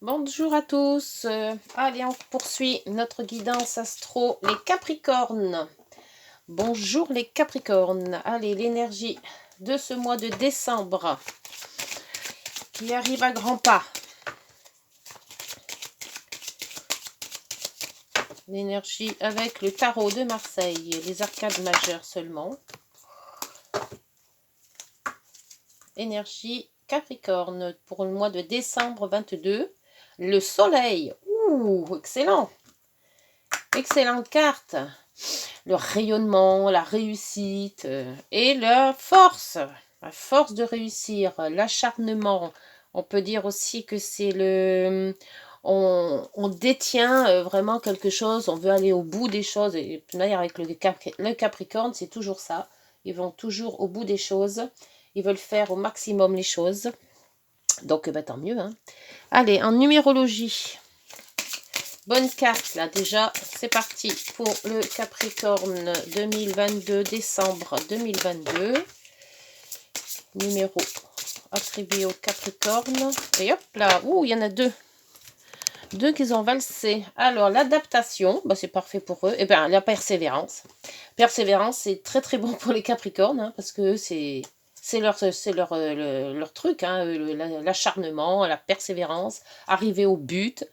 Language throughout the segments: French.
Bonjour à tous. Allez, on poursuit notre guidance astro, les Capricornes. Bonjour les Capricornes. Allez, l'énergie de ce mois de décembre qui arrive à grands pas. L'énergie avec le tarot de Marseille, les arcades majeures seulement. Énergie Capricorne pour le mois de décembre 22. Le soleil. Ouh, excellent. Excellente carte. Le rayonnement, la réussite et la force de réussir, l'acharnement. On peut dire aussi que c'est le... On détient vraiment quelque chose, on veut aller au bout des choses. Et d'ailleurs, avec le Capricorne, c'est toujours ça. Ils vont toujours au bout des choses. Ils veulent faire au maximum les choses. Donc, tant mieux. Hein. Allez, en numérologie. Bonne carte là déjà, c'est parti pour le Capricorne 2022, décembre 2022. Numéro attribué au Capricorne. Et hop là, ouh, il y en a deux. Deux qu'ils ont valsé. Alors, l'adaptation, c'est parfait pour eux. Et bien, la persévérance. Persévérance, c'est très très bon pour les Capricornes, hein, parce que c'est leur truc, hein, l'acharnement, la persévérance, arriver au but.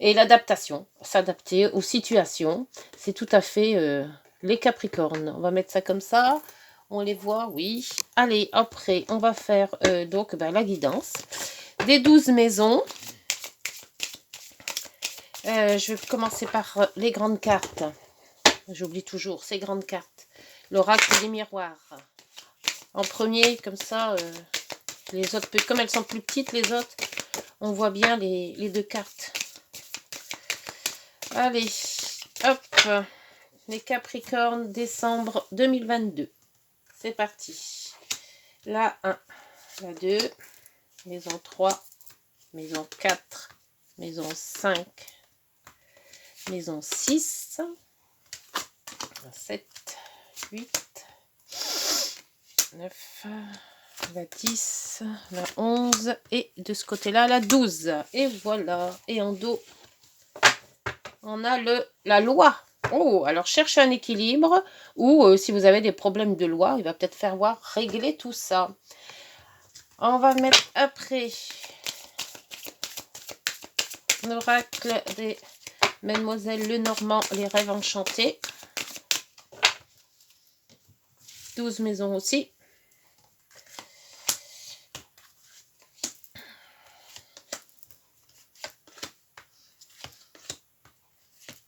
Et l'adaptation, s'adapter aux situations, c'est tout à fait les Capricornes. On va mettre ça comme ça. On les voit, oui. Allez, après, on va faire donc la guidance des 12 maisons. Je vais commencer par les grandes cartes. J'oublie toujours ces grandes cartes. L'oracle des miroirs. En premier, comme ça, les autres, comme elles sont plus petites, les autres, on voit bien les deux cartes. Allez, hop, les Capricornes, décembre 2022. C'est parti. La 1, la 2, maison 3, maison 4, maison 5, maison 6, 7, 8, 9, la 10, la 11 et de ce côté-là, la 12. Et voilà. Et en dos, on a la loi. Oh, alors cherchez un équilibre ou si vous avez des problèmes de loi, il va peut-être falloir régler tout ça. On va mettre après l'oracle des Mademoiselle Lenormand, les rêves enchantés. 12 maisons aussi.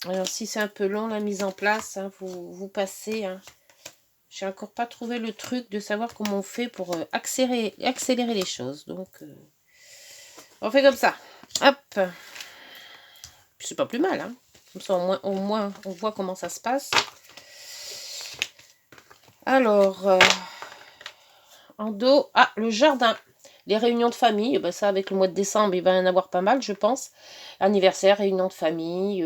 Alors si c'est un peu long la mise en place, hein, vous passez. Hein. J'ai encore pas trouvé le truc de savoir comment on fait pour accélérer les choses. Donc on fait comme ça. Hop. C'est pas plus mal. Hein. Comme ça au moins on voit comment ça se passe. Alors en dos, le jardin. Les réunions de famille, ça avec le mois de décembre, il va y en avoir pas mal, je pense. Anniversaire, réunion de famille,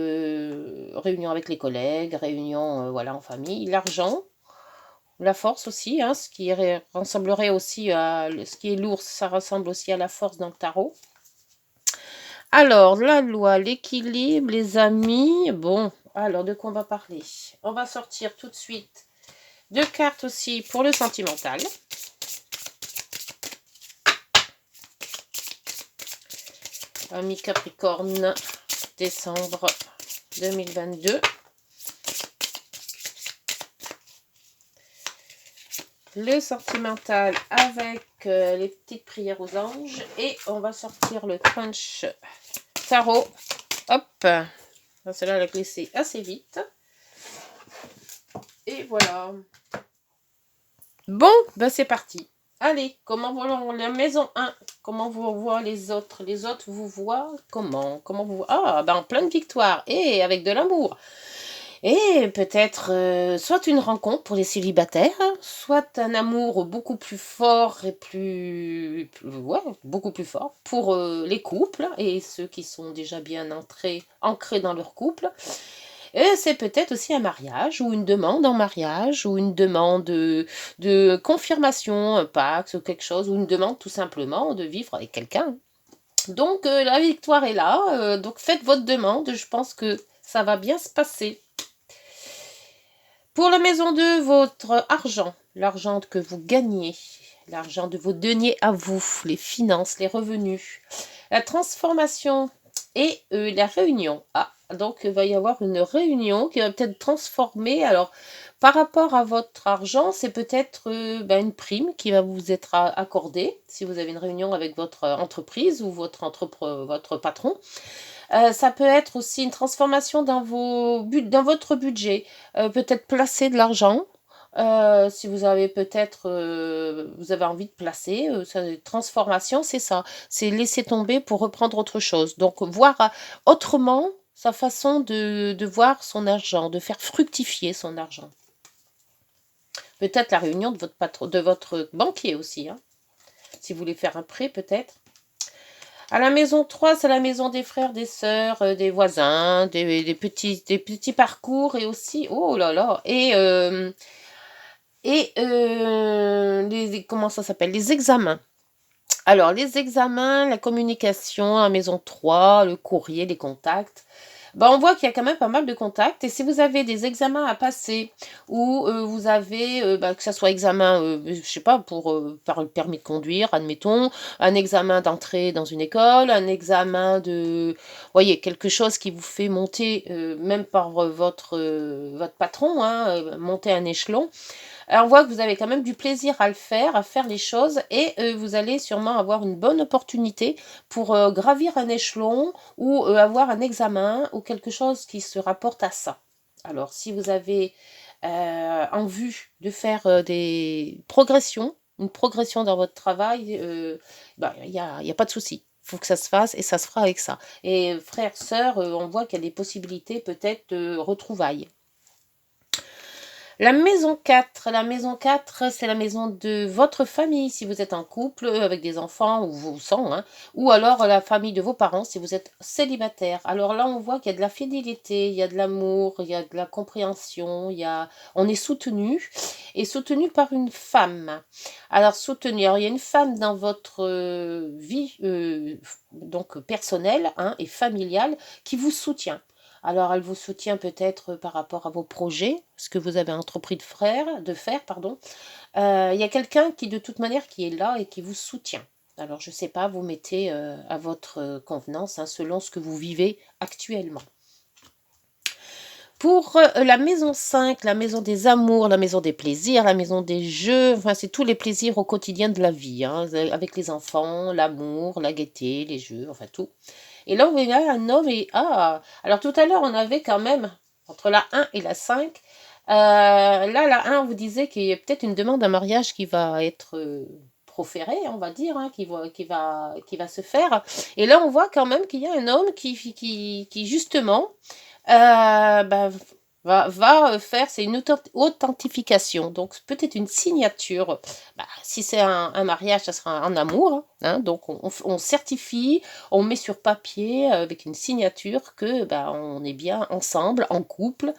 réunion avec les collègues, réunion voilà, en famille. L'argent, la force aussi, hein, ce qui ressemblerait aussi à ce qui est l'ours, ça ressemble aussi à la force dans le tarot. Alors, la loi, l'équilibre, les amis. Bon, alors de quoi on va parler? On va sortir tout de suite deux cartes aussi pour le sentimental. Ami Capricorne, décembre 2022. Le sentimental avec les petites prières aux anges. Et on va sortir le crunch tarot. Hop. Celle-là, elle a glissé assez vite. Et voilà. Bon, c'est parti. Allez, comment voit la maison 1? Comment vous voient les autres? Les autres vous voient comment? Comment vous... en pleine victoire. Et avec de l'amour. Et peut-être soit une rencontre pour les célibataires, soit un amour beaucoup plus fort et beaucoup plus fort pour les couples et ceux qui sont déjà bien ancrés dans leur couple. Et c'est peut-être aussi un mariage ou une demande en mariage ou une demande de confirmation, un pacte ou quelque chose, ou une demande tout simplement de vivre avec quelqu'un. Donc, la victoire est là. Donc, faites votre demande. Je pense que ça va bien se passer. Pour la maison 2, votre argent, l'argent que vous gagnez, l'argent de vos deniers à vous, les finances, les revenus, la transformation et la réunion. Ah, donc il va y avoir une réunion qui va peut-être transformer. Alors, par rapport à votre argent, c'est peut-être une prime qui va vous être accordée si vous avez une réunion avec votre entreprise ou votre patron. Ça peut être aussi une transformation dans votre budget. Peut-être placer de l'argent. Si vous avez vous avez envie de placer, transformation, c'est ça. C'est laisser tomber pour reprendre autre chose. Donc, voir autrement sa façon de voir son argent, de faire fructifier son argent. Peut-être la réunion de votre patron, de votre banquier aussi, hein. Si vous voulez faire un prêt, peut-être. À la maison 3, c'est la maison des frères, des sœurs, des voisins, des petits parcours et aussi, oh là là, comment ça s'appelle? Les examens. Alors, les examens, la communication, la maison 3, le courrier, les contacts. On voit qu'il y a quand même pas mal de contacts. Et si vous avez des examens à passer, ou vous avez, que ça soit examen, je sais pas, par le permis de conduire, admettons, un examen d'entrée dans une école, un examen voyez, quelque chose qui vous fait monter, même par votre patron, hein, monter un échelon. Alors, on voit que vous avez quand même du plaisir à le faire, à faire les choses, et vous allez sûrement avoir une bonne opportunité pour gravir un échelon ou avoir un examen ou quelque chose qui se rapporte à ça. Alors, si vous avez en vue de faire des progressions, une progression dans votre travail, il n'y a pas de souci. Il faut que ça se fasse et ça se fera avec ça. Et frères, sœurs, on voit qu'il y a des possibilités peut-être de retrouvailles. La maison 4, c'est la maison de votre famille si vous êtes en couple avec des enfants ou vous sans, hein, ou alors la famille de vos parents si vous êtes célibataire. Alors là, on voit qu'il y a de la fidélité, il y a de l'amour, il y a de la compréhension, on est soutenu et soutenu par une femme. Alors soutenu, alors il y a une femme dans votre vie donc personnelle, hein, et familiale qui vous soutient. Alors, elle vous soutient peut-être par rapport à vos projets, ce que vous avez entrepris de faire, pardon. Il y a quelqu'un qui, de toute manière, qui est là et qui vous soutient. Alors, je ne sais pas, vous mettez à votre convenance, hein, selon ce que vous vivez actuellement. Pour la maison 5, la maison des amours, la maison des plaisirs, la maison des jeux, enfin, c'est tous les plaisirs au quotidien de la vie, hein, avec les enfants, l'amour, la gaieté, les jeux, enfin tout. Et là, on voit un homme et... Ah, alors tout à l'heure, on avait quand même, entre la 1 et la 5, là, la 1, on vous disait qu'il y a peut-être une demande en mariage qui va être proférée, on va dire, hein, qui va se faire. Et là, on voit quand même qu'il y a un homme qui justement, va faire, c'est une authentification, donc peut-être une signature. Si c'est un mariage, ça sera un amour, hein, donc on certifie, on met sur papier avec une signature que on est bien ensemble, en couple.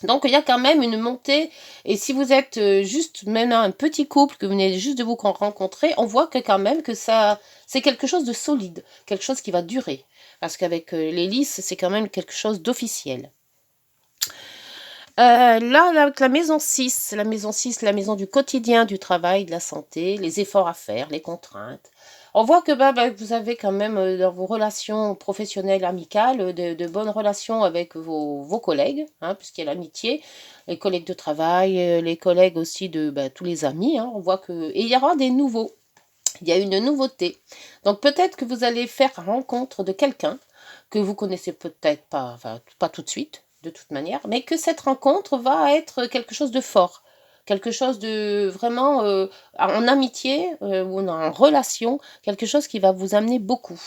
Donc il y a quand même une montée, et si vous êtes juste maintenant un petit couple, que vous venez juste de vous rencontrer, on voit que quand même que ça, c'est quelque chose de solide, quelque chose qui va durer, parce qu'avec l'hélice, c'est quand même quelque chose d'officiel. Là, avec la maison 6, la maison du quotidien, du travail, de la santé, les efforts à faire, les contraintes. On voit que vous avez quand même dans vos relations professionnelles, amicales, de bonnes relations avec vos collègues, hein, puisqu'il y a l'amitié, les collègues de travail, les collègues aussi de tous les amis, hein. On voit que... Et il y aura des nouveaux. Il y a une nouveauté. Donc peut-être que vous allez faire rencontre de quelqu'un que vous connaissez peut-être pas, enfin pas tout de suite, de toute manière, mais que cette rencontre va être quelque chose de fort, quelque chose de vraiment en amitié ou en relation, quelque chose qui va vous amener beaucoup.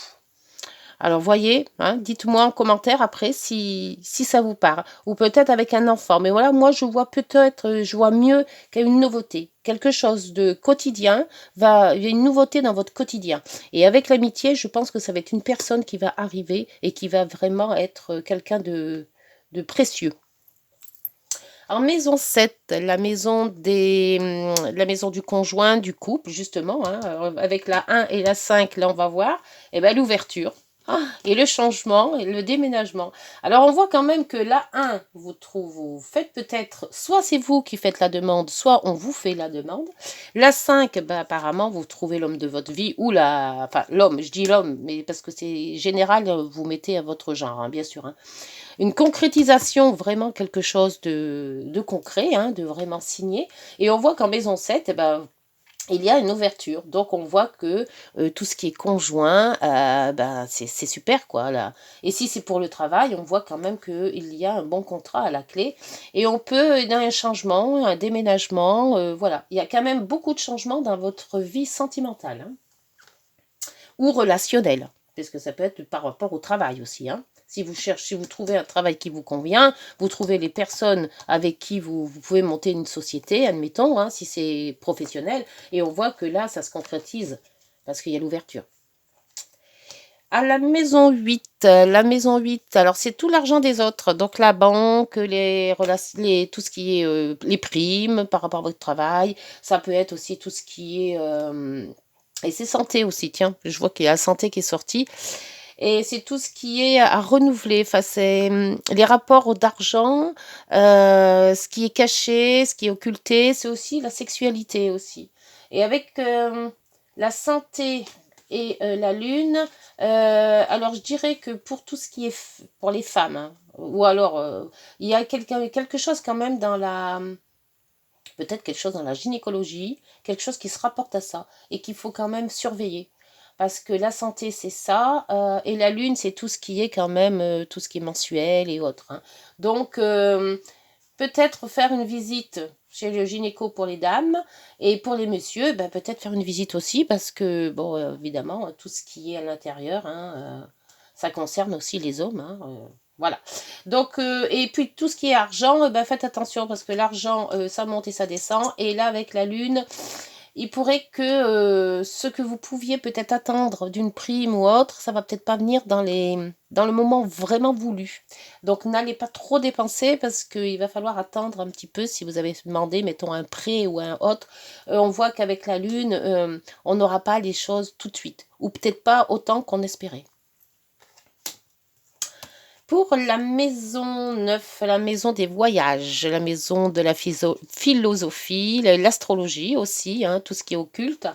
Alors voyez, hein, dites-moi en commentaire après si ça vous parle. Ou peut-être avec un enfant. Mais voilà, moi je vois je vois mieux qu'une nouveauté. Quelque chose de quotidien, il y a une nouveauté dans votre quotidien. Et avec l'amitié, je pense que ça va être une personne qui va arriver et qui va vraiment être quelqu'un de précieux. En maison 7, la maison du conjoint, du couple, justement, hein, avec la 1 et la 5, là on va voir, et ben, l'ouverture. Ah, et le changement et le déménagement. Alors on voit quand même que la 1, vous faites peut-être, soit c'est vous qui faites la demande, soit on vous fait la demande. La 5, ben, apparemment vous trouvez l'homme de votre vie, ou enfin l'homme, je dis l'homme, mais parce que c'est général, vous mettez à votre genre, hein, bien sûr, hein. Une concrétisation, vraiment quelque chose de concret, hein, de vraiment signé. Et on voit qu'en maison 7, eh ben, il y a une ouverture. Donc on voit que tout ce qui est conjoint, ben, c'est super, quoi, là. Et si c'est pour le travail, on voit quand même qu'il y a un bon contrat à la clé. Et on peut, dans un changement, un déménagement, voilà. Il y a quand même beaucoup de changements dans votre vie sentimentale, hein, ou relationnelle, parce que ça peut être par rapport au travail aussi, hein. Si vous cherchez, si vous trouvez un travail qui vous convient, vous trouvez les personnes avec qui vous pouvez monter une société, admettons, hein, si c'est professionnel, et on voit que là, ça se concrétise, parce qu'il y a l'ouverture. À la maison 8, alors c'est tout l'argent des autres, donc la banque, tout ce qui est les primes par rapport à votre travail, ça peut être aussi tout ce qui est... et c'est santé aussi, tiens, je vois qu'il y a la santé qui est sortie. Et c'est tout ce qui est à renouveler. Enfin, c'est les rapports d'argent, ce qui est caché, ce qui est occulté, c'est aussi la sexualité aussi. Et avec la santé et la lune, alors je dirais que pour tout ce qui est pour les femmes, hein, ou alors il y a quelque chose quand même dans la peut-être quelque chose dans la gynécologie, quelque chose qui se rapporte à ça et qu'il faut quand même surveiller. Parce que la santé, c'est ça, et la lune, c'est tout ce qui est quand même, tout ce qui est mensuel et autres, hein. Donc, peut-être faire une visite chez le gynéco pour les dames, et pour les messieurs, ben, peut-être faire une visite aussi, parce que, bon, évidemment, tout ce qui est à l'intérieur, hein, ça concerne aussi les hommes, hein, voilà. Donc, et puis tout ce qui est argent, ben, faites attention, parce que l'argent, ça monte et ça descend, et là, avec la lune, il pourrait que ce que vous pouviez peut-être attendre d'une prime ou autre, ça va peut-être pas venir dans le moment vraiment voulu. Donc n'allez pas trop dépenser parce qu'il va falloir attendre un petit peu si vous avez demandé, mettons, un prêt ou un autre. On voit qu'avec la lune, on n'aura pas les choses tout de suite. Ou peut-être pas autant qu'on espérait. Pour la maison 9, la maison des voyages, la maison de la philosophie, l'astrologie aussi, hein, tout ce qui est occulte.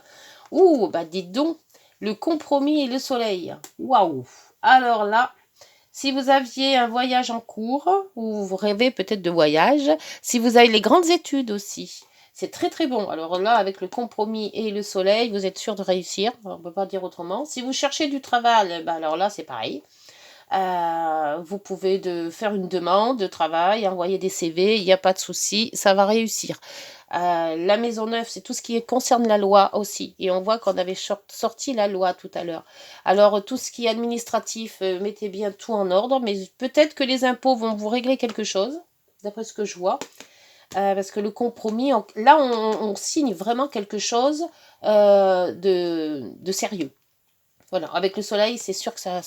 Ouh, bah dites donc, le compromis et le soleil. Waouh! Alors là, si vous aviez un voyage en cours, ou vous rêvez peut-être de voyage, si vous avez les grandes études aussi, c'est très très bon. Alors là, avec le compromis et le soleil, vous êtes sûr de réussir, on ne peut pas dire autrement. Si vous cherchez du travail, bah alors là, c'est pareil. Vous pouvez faire une demande de travail, envoyer des CV, il n'y a pas de souci, ça va réussir. La maison neuve, c'est tout ce qui concerne la loi aussi. Et on voit qu'on avait sorti la loi tout à l'heure. Alors, tout ce qui est administratif, mettez bien tout en ordre, mais peut-être que les impôts vont vous régler quelque chose, d'après ce que je vois. Parce que le compromis, là, on signe vraiment quelque chose de sérieux. Voilà, avec le soleil, c'est sûr que ça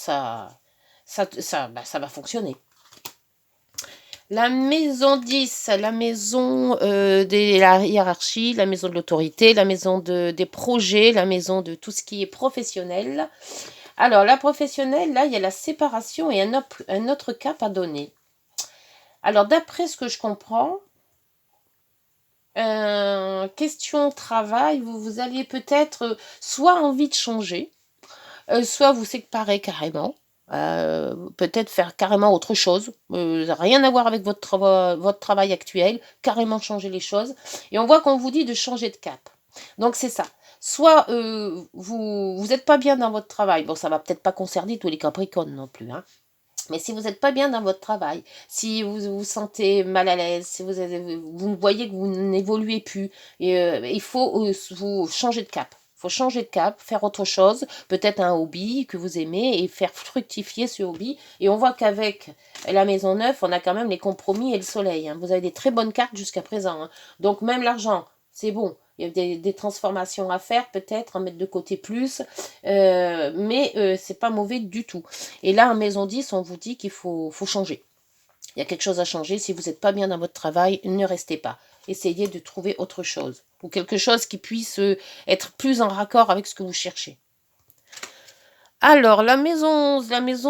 va fonctionner. La maison 10, la maison de la hiérarchie, la maison de l'autorité, la maison des projets, la maison de tout ce qui est professionnel. Alors, la professionnelle, là, il y a la séparation et un autre cap à donner. Alors, d'après ce que je comprends, question travail, vous alliez peut-être soit envie de changer, soit vous séparer carrément. Peut-être faire carrément autre chose, rien à voir avec votre travail actuel, carrément changer les choses. Et on voit qu'on vous dit de changer de cap. Donc c'est ça. Soit vous n'êtes pas bien dans votre travail, bon ça va peut-être pas concerner tous les Capricornes non plus, hein. Mais si vous n'êtes pas bien dans votre travail, si vous vous sentez mal à l'aise, si vous voyez que vous n'évoluez plus, il faut vous changer de cap. Il faut changer de cap, faire autre chose, peut-être un hobby que vous aimez et faire fructifier ce hobby. Et on voit qu'avec la maison neuve, on a quand même les compromis et le soleil, hein. Vous avez des très bonnes cartes jusqu'à présent, hein. Donc même l'argent, c'est bon. Il y a des transformations à faire, peut-être, à mettre de côté plus, mais c'est pas mauvais du tout. Et là, en maison 10, on vous dit qu'il faut changer. Il y a quelque chose à changer. Si vous n'êtes pas bien dans votre travail, ne restez pas. Essayez de trouver autre chose. Ou quelque chose qui puisse être plus en raccord avec ce que vous cherchez. Alors, la maison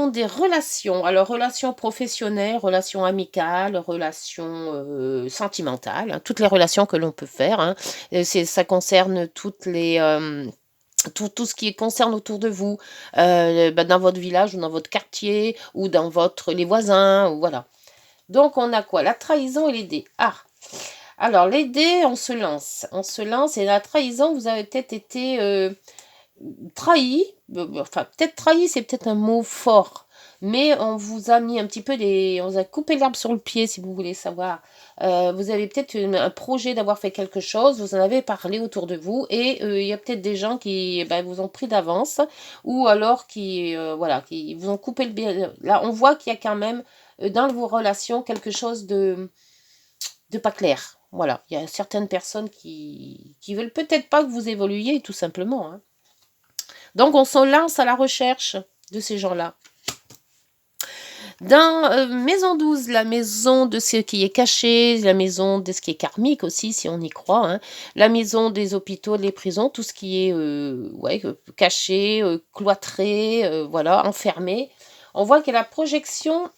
des relations. Alors, relations professionnelles, relations amicales, relations sentimentales. Hein, toutes les relations que l'on peut faire. Hein. Ça concerne toutes les... tout ce qui concerne autour de vous, dans votre village ou dans votre quartier ou dans les voisins, ou voilà. Donc, on a quoi? La trahison et les dés. Ah, alors les dés, on se lance. On se lance et la trahison, vous avez peut-être été trahi. Enfin, peut-être trahi, c'est peut-être un mot fort. Mais on vous a mis un petit peu on vous a coupé l'herbe sur le pied, si vous voulez savoir. Vous avez peut-être un projet d'avoir fait quelque chose, vous en avez parlé autour de vous, et il y a peut-être des gens qui vous ont pris d'avance, ou alors voilà, qui vous ont coupé le pied. Là, on voit qu'il y a quand même, dans vos relations, quelque chose de pas clair. Voilà, il y a certaines personnes qui veulent peut-être pas que vous évoluiez, tout simplement. Hein. Donc, on se lance à la recherche de ces gens-là. Dans maison 12, la maison de ce qui est caché, la maison de ce qui est karmique aussi, si on y croit, hein, la maison des hôpitaux, des prisons, tout ce qui est caché, cloîtré, voilà, enfermé. On voit qu'il y a la projection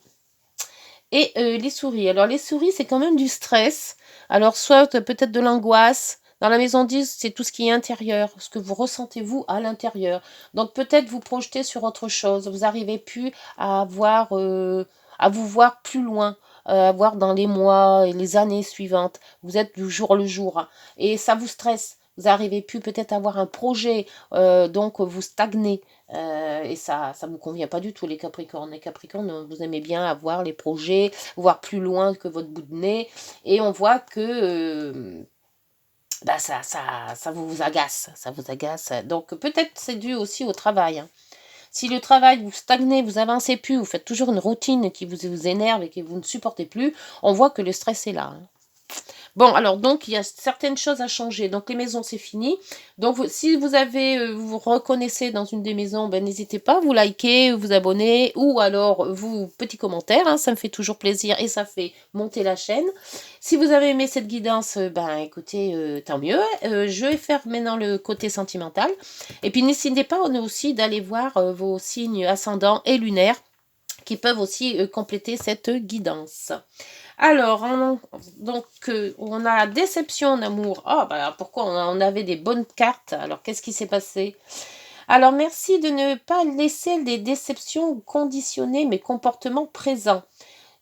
et les souris. Alors, les souris, c'est quand même du stress. Alors, soit peut-être de l'angoisse. Dans la maison 10, c'est tout ce qui est intérieur, ce que vous ressentez vous à l'intérieur. Donc peut-être vous projetez sur autre chose. Vous n'arrivez plus à vous voir plus loin, à voir dans les mois et les années suivantes. Vous êtes du jour le jour. Hein, et ça vous stresse. Vous n'arrivez plus peut-être à avoir un projet, donc vous stagnez. Et ça vous convient pas du tout, les Capricornes. Les Capricornes, vous aimez bien avoir les projets, voir plus loin que votre bout de nez. Et on voit que ça vous agace. Ça vous agace. Donc peut-être c'est dû aussi au travail. Hein. Si le travail, vous stagnez, vous avancez plus, vous faites toujours une routine qui vous énerve et que vous ne supportez plus, on voit que le stress est là. Hein. Bon, alors donc, il y a certaines choses à changer. Donc, les maisons, c'est fini. Donc, si vous vous reconnaissez dans une des maisons, n'hésitez pas, vous likez, vous abonnez, ou alors, petit commentaire, hein, ça me fait toujours plaisir et ça fait monter la chaîne. Si vous avez aimé cette guidance, écoutez, tant mieux. Je vais faire maintenant le côté sentimental. Et puis, n'hésitez pas aussi d'aller voir vos signes ascendants et lunaires qui peuvent aussi compléter cette guidance. Alors, on a déception en amour. Pourquoi on avait des bonnes cartes? Alors, qu'est-ce qui s'est passé? Alors, merci de ne pas laisser des déceptions conditionner mes comportements présents.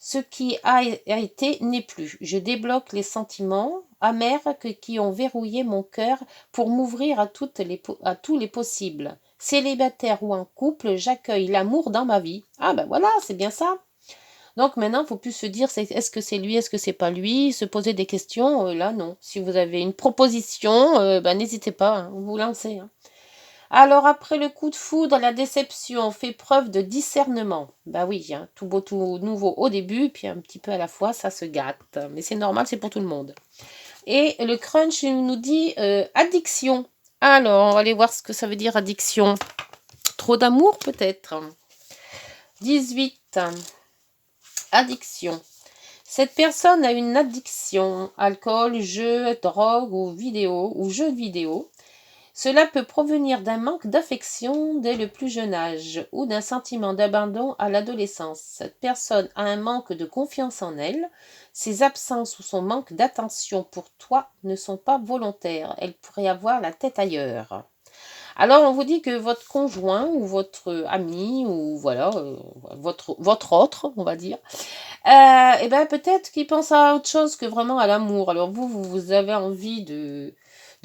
Ce qui a été n'est plus. Je débloque les sentiments amers qui ont verrouillé mon cœur pour m'ouvrir à tous les possibles. Célibataire ou en couple, j'accueille l'amour dans ma vie. Voilà, c'est bien ça. Donc maintenant, il ne faut plus se dire est-ce que c'est lui, est-ce que c'est pas lui, se poser des questions. Là, non. Si vous avez une proposition, n'hésitez pas, hein, vous lancez. Hein. Alors après le coup de foudre, la déception fait preuve de discernement. Oui, hein, tout beau, tout nouveau au début, puis un petit peu à la fois, ça se gâte. Mais c'est normal, c'est pour tout le monde. Et le crunch nous dit addiction. Alors, on va aller voir ce que ça veut dire addiction. Trop d'amour peut-être. 18. Addiction. Cette personne a une addiction, alcool, jeux, drogue ou jeux vidéo. Cela peut provenir d'un manque d'affection dès le plus jeune âge ou d'un sentiment d'abandon à l'adolescence. Cette personne a un manque de confiance en elle. Ses absences ou son manque d'attention pour toi ne sont pas volontaires. Elle pourrait avoir la tête ailleurs. Alors, on vous dit que votre conjoint ou votre ami ou voilà, votre autre, on va dire, peut-être qu'il pense à autre chose que vraiment à l'amour. Alors vous avez envie de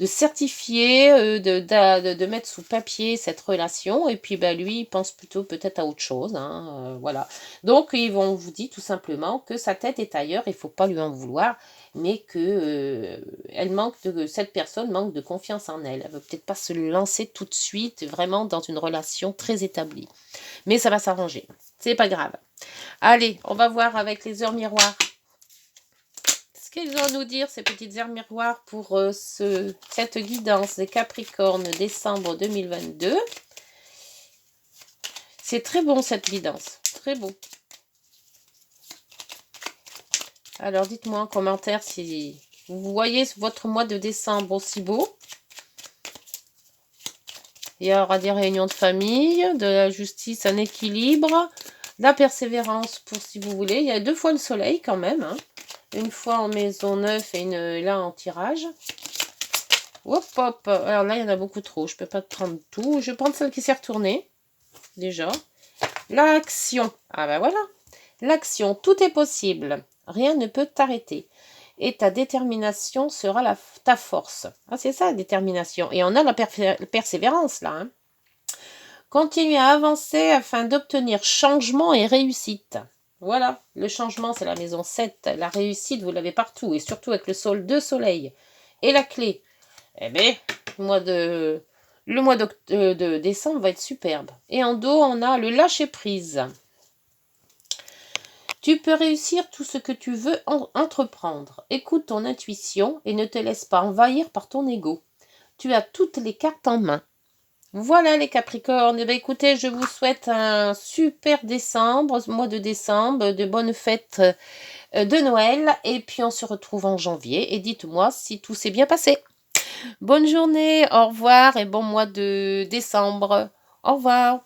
certifier, de mettre sous papier cette relation, et puis lui, il pense plutôt peut-être à autre chose. Hein, voilà. Donc, on vous dit tout simplement que sa tête est ailleurs, il ne faut pas lui en vouloir, mais que cette personne manque de confiance en elle. Elle ne veut peut-être pas se lancer tout de suite, vraiment dans une relation très établie. Mais ça va s'arranger. C'est pas grave. Allez, on va voir avec les heures miroirs. Qu'est-ce qu'ils ont à nous dire, ces petites heures miroirs, pour cette guidance des Capricornes décembre 2022. C'est très bon, cette guidance. Très beau. Alors, dites-moi en commentaire si vous voyez votre mois de décembre aussi beau. Il y aura des réunions de famille, de la justice, un équilibre, la persévérance pour si vous voulez. Il y a 2 fois le soleil quand même. Hein. Une fois en maison neuve et une là en tirage. Hop, hop. Alors là, il y en a beaucoup trop. Je ne peux pas prendre tout. Je vais prendre celle qui s'est retournée. Déjà. L'action. Ah ben voilà. L'action. Tout est possible. Rien ne peut t'arrêter. Et ta détermination sera ta force. Ah, c'est ça, la détermination. Et on a la persévérance, là. Hein. Continue à avancer afin d'obtenir changement et réussite. Voilà, le changement, c'est la maison 7. La réussite, vous l'avez partout. Et surtout avec le sol de soleil. Et la clé. Eh bien, le mois de décembre va être superbe. Et en dos, on a le lâcher-prise. Tu peux réussir tout ce que tu veux entreprendre. Écoute ton intuition et ne te laisse pas envahir par ton ego. Tu as toutes les cartes en main. Voilà les Capricornes. Eh bien, écoutez, je vous souhaite un super décembre, mois de décembre, de bonnes fêtes de Noël. Et puis on se retrouve en janvier. Et dites-moi si tout s'est bien passé. Bonne journée, au revoir et bon mois de décembre. Au revoir.